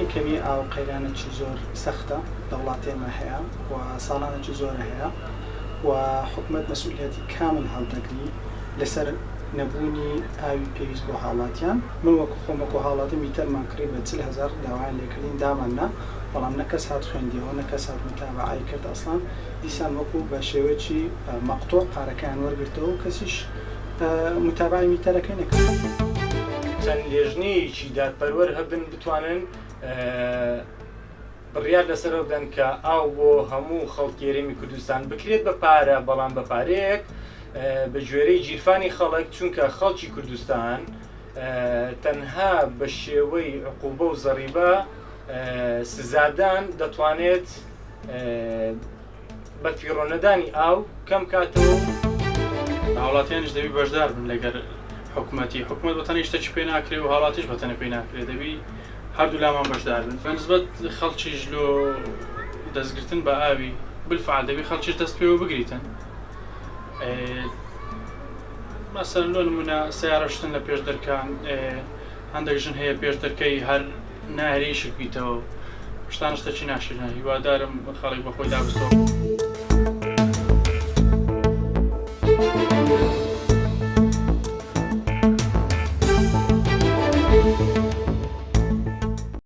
بارانی کەمی ئاو قەیرانێکی زۆر سەختە لە وڵاتێمە هەیە و ساڵانێکی زۆرە هەیە و حکومەت مەسئولیەتی کامل هەڵدەگری لەسەر نەبوونی ئاوی پێویست بۆ هاوڵاتیان. من وەکو خۆمەکو هاوڵاتی میتەرمان کرد بە 40,000 داوایان لێکردین داماننا، بەڵام نەکەس هات خوێندیەوە، نەکەس هات متابعەی کرد. ئەسڵان دیسان وەکو بە شێوەیەکی مەقتوع پارەکەیان وەرگرتەوە و کەسیش متابعەی میتەرەکەی نەکرد. چەند لێژنەیەکی دادپەروەر هەبن بتوانن بڕیار لەسەرەوە بدەن کە ئاو بۆ هەموو خەڵکی هەرێمی کوردستان بکرێت بە پارە، بەڵام بە پارەیەک بە گوێرەی گیرفانی خەڵک، چونکە خەڵکی کوردستان تەنها بە شێوەی عقوبە و زەریبە سزادان دەتوانێت بە فیڕۆنەدانی ئاو کەم کاتەوە. هاوڵاتیانش دەبی بەشدار بن لەگەر حکوومەتی. حکوومەت بەتەنێ شتێکی پێ ناکرێت و هاوڵاتیش بەتەنە پێی ناکرێت، دەبی هەردوو لامان بەشدار بن. بەنسبەت خەڵکیش لۆ دەستگرتن بە ئاوی بالفعل دەبی خەڵکیش دەست پێوە بگریتن. مەسەلەن لۆ نمونە سیارەشتن لە پێش دەرکان، هەندێک ژن هەیە پێش دەرکەی هەر ناهێریشک بیتەوە، شتانشتە چی ناشرنە. هیوادارم خەڵک بەخۆی دابستەوە.